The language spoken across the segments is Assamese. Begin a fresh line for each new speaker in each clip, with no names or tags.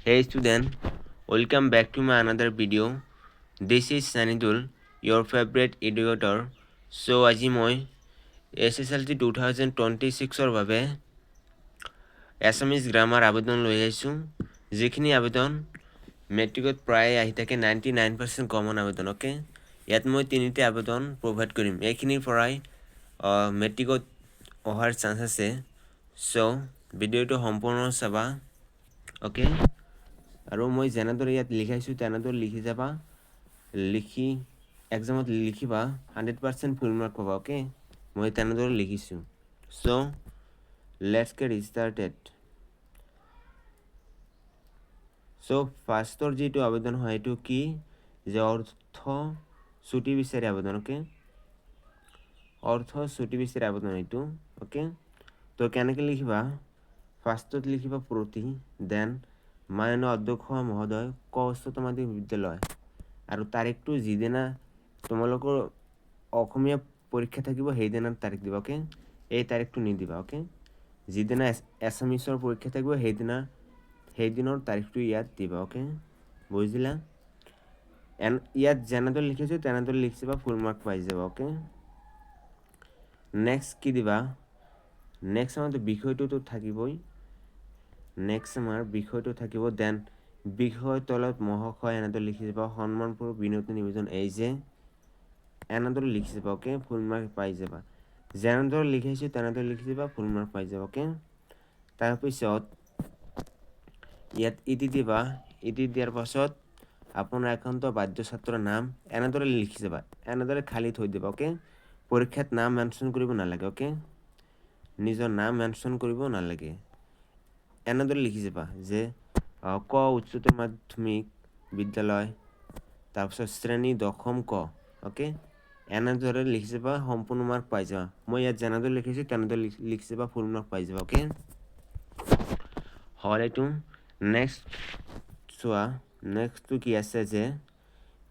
Hey student, welcome back to my another video. This is Sanidul, your favorite educator. So আজি মই HSLC 2026 ৰ বাবে এছামিজ গ্ৰামাৰ আবেদন লৈ আহিছোঁ যিখিনি আবেদন মেট্ৰিকত প্ৰায় আহি থাকে 99% কমন আবেদন ওকে ইয়াত মই তিনিটা আবেদন প্ৰভাইড কৰিম এইখিনিৰ পৰাই মেট্ৰিকত অহাৰ চান্স আছে সো ভিডিঅ'টো সম্পূৰ্ণ চাবা ওকে আৰু মই যেনেদৰে ইয়াত লিখাইছোঁ তেনেদৰে লিখি যাবা লিখি এক্সামত লিখিবা 100% ফুল মাৰ্ক পাবা ওকে মই তেনেদৰে লিখিছোঁ সো লেটস গেট স্টাৰ্টেড সো ফাৰ্ষ্টৰ যিটো আবেদন হয় এইটো কি যে অৰ্থ ছুটি বিচাৰি আবেদন ওকে অৰ্থ ছুটি বিচাৰি আবেদন এইটো ওকে তো কেনেকৈ লিখিবা ফাৰ্ষ্টত লিখিবা প্ৰতি দেন মাননীয় অধ্যক্ষ মহোদয় ক উচ্চতৰ মাধ্যমিক বিদ্যালয় আৰু তাৰিখটো যিদিনা তোমালোকৰ অসমীয়া পৰীক্ষা থাকিব সেইদিনাৰ তাৰিখ দিবা ওকে এই তাৰিখটো নিদিবা ওকে যিদিনা এছামিছৰ পৰীক্ষা থাকিব সেইদিনৰ তাৰিখটো ইয়াত দিবা ওকে বুজিলা ইয়াত যেনেদৰে লিখিছোঁ তেনেদৰে লিখিবা ফুল মাৰ্ক পাই যাবা ওকে নেক্সট কি দিবা নেক্সট আমাৰ বিষয়টোতো থাকিবই নেক্সট আমাৰ বিষয়টো থাকিব দেন বিষয় তলত মহাশয় এনেদৰে লিখি যাবা সন্মানপূৰ্বক বিনোদন নিবেদন এই যে এনেদৰে লিখি যাবা ওকে ফুল মাৰ্ক পাই যাবা যেনেদৰে লিখিছোঁ তেনেদৰে লিখি যাবা ফুল মাৰ্ক পাই যাবা ওকে তাৰপিছত ইয়াত ইটি দিবা ইটি দিয়াৰ পাছত আপোনাৰ একাউণ্ট বাধ্য ছাত্ৰৰ নাম এনেদৰে লিখি যাবা এনেদৰে খালী থৈ দিবা ওকে পৰীক্ষাত নাম মেনশ্যন কৰিব নালাগে ওকে নিজৰ নাম মেনশ্যন কৰিব নালাগে এনেদৰে লিখি যাবা যে ক উচ্চতৰ মাধ্যমিক বিদ্যালয় তাৰপিছত শ্ৰেণী দশম ক ওকে এনেদৰে লিখি যাবা সম্পূৰ্ণ মাৰ্ক পাই যাবা মই ইয়াত যেনেদৰে লিখিছোঁ তেনেদৰে লিখি যাবা ফুল মাৰ্ক পাই যাবা ওকে হ'ল এইটো নেক্সট চোৱা নেক্সটটো কি আছে যে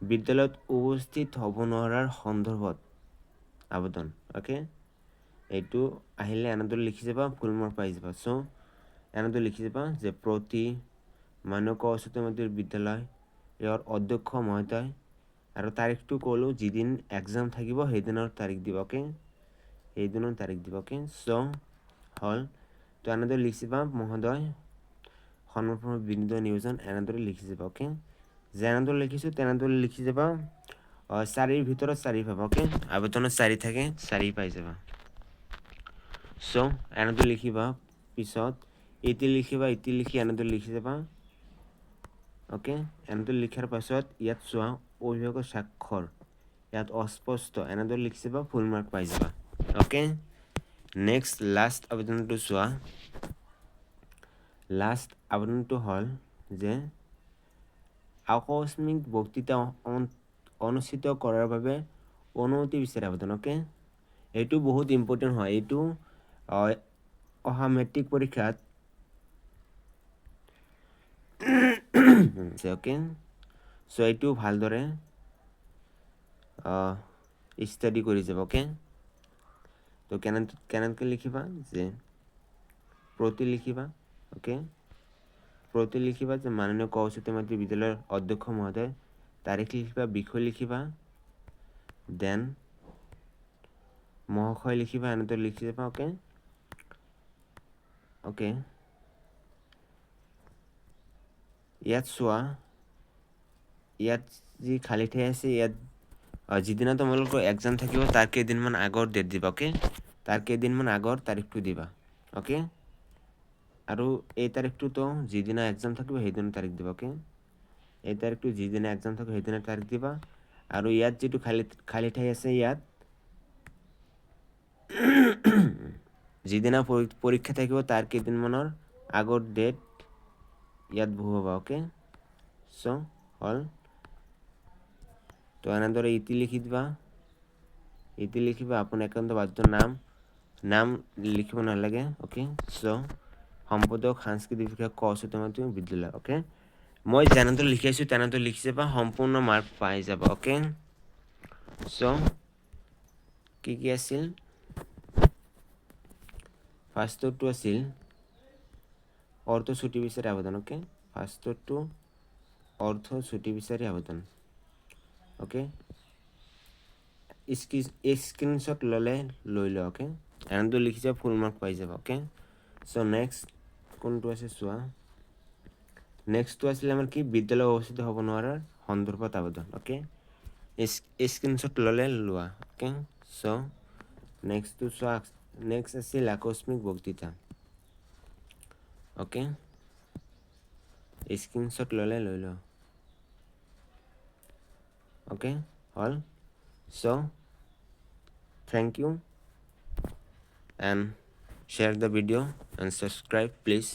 বিদ্যালয়ত উপস্থিত হ'ব নোৱাৰাৰ সন্দৰ্ভত আবেদন ওকে এইটো আহিলে এনেদৰে লিখি যাবা ফুল মাৰ্ক পাই যাবা চ' এনেদৰে লিখি যাবা যে প্ৰতি মাননীয় ক উচ্চতৰ মাধ্যমিক বিদ্যালয় ইয়াৰ অধ্যক্ষ মহোদয় আৰু তাৰিখটো ক'লোঁ যিদিন এক্সাম থাকিব সেইদিনৰ তাৰিখ দিব ওকে সেইদিনৰ তাৰিখ দিব ওকে চ' হ'ল তো এনেদৰে লিখি যাবা মহোদয় সন্মানপূৰ্বক বিনোদন নিয়োজন এনেদৰে লিখি যাবা ওকে যেনেদৰে লিখিছোঁ তেনেদৰে লিখি যাবা চাৰিৰ ভিতৰত চাৰি পাবা ওকে আবেদনত চাৰি থাকে চাৰি পাই যাবা চ' এনেদৰে লিখিবা পিছত ইটি লিখিবা ইটি লিখি এনেদৰে লিখি যাবা ওকে এনেদৰে লিখাৰ পাছত ইয়াত চোৱা অভিভাৱকৰ স্বাক্ষৰ ইয়াত অস্পষ্ট এনেদৰে লিখি যাবা ফুল মাৰ্ক পাই যাবা ওকে নেক্সট লাষ্ট আবেদনটো চোৱা লাষ্ট আবেদনটো হ'ল যে আকস্মিক বক্তৃতা অনুষ্ঠিত কৰাৰ বাবে অনুমতি বিচাৰে আবেদন ওকে এইটো বহুত ইম্পৰ্টেণ্ট হয় এইটো অহা মেট্ৰিক পৰীক্ষাত ওকে চ' এইটো ভালদৰে ষ্টাডি কৰি যাব ওকে তো কেনেকৈ লিখিবা যে প্ৰতি লিখিবা ওকে প্ৰতি লিখিবা যে মাননীয় ক উচ্চতৰ মাধ্যমিক বিদ্যালয়ৰ অধ্যক্ষ মহোদয় তাৰিখ লিখিবা বিষয় লিখিবা দেন মহাশয় লিখিবা এনেদৰে লিখি যাবা ওকে ওকে ইয়াত চোৱা ইয়াত যি খালী ঠাই আছে ইয়াত যিদিনা তোমালোকৰ এক্সাম থাকিব তাৰ কেইদিনমান আগৰ ডেট দিবা ওকে তাৰ কেইদিনমান আগৰ তাৰিখটো দিবা ওকে আৰু এই তাৰিখটোতো যিদিনা এক্সাম থাকিব সেইদিনা তাৰিখ দিবা ওকে এই তাৰিখটো যিদিনা এক্সাম থাকিব সেইদিনা তাৰিখ দিবা আৰু ইয়াত যিটো খালী ঠাই আছে ইয়াত যিদিনা পৰীক্ষা থাকিব তাৰ কেইদিনমানৰ আগৰ ডেট ইয়াত বহুৱাবা ওকে চ' হ'ল তো এনেদৰে ইটি লিখি দিবা ইটি লিখিবা আপোনাৰ একাউণ্ট বাধ্য নাম লিখিব নালাগে ওকে চ' সম্পাদক সাংস্কৃতিক বিভাগ ক উচ্চতৰ মাধ্যমিক বিদ্যালয় ওকে মই যেনেদৰে লিখিছোঁ তেনেদৰে লিখি যাবা সম্পূৰ্ণ মাৰ্ক পাই যাবা ওকে চ' কি আছিল ফাৰ্ষ্টটো আছিল অৰ্থ ছুটি বিচাৰি আবেদন ওকে ফাৰ্ষ্টটো অৰ্থ ছুটি বিচাৰি আবেদন অ'কে স্ক্ৰীনশ্বট ল'লে লৈ লওঁ অ'কে এনটো লিখিছে ফুল মাৰ্ক পাই যাব অ'কে চ' নেক্সট কোনটো আছে চোৱা নেক্সটটো আছিলে আমাৰ কি বিদ্যালয় অৱস্থিত হ'ব নোৱাৰাৰ সন্দৰ্ভত আবেদন অ'কে স্ক্ৰীনশ্বট ল'লে লোৱা অ'কে চ' নেক্সটটো চোৱা নেক্সট আছিল আকস্মিক বক্তৃতা অ'কে স্ক্ৰীনশ্বট ল'লে লৈ লোৱা অ'কে হ'ল চ' thank you and share the video and subscribe please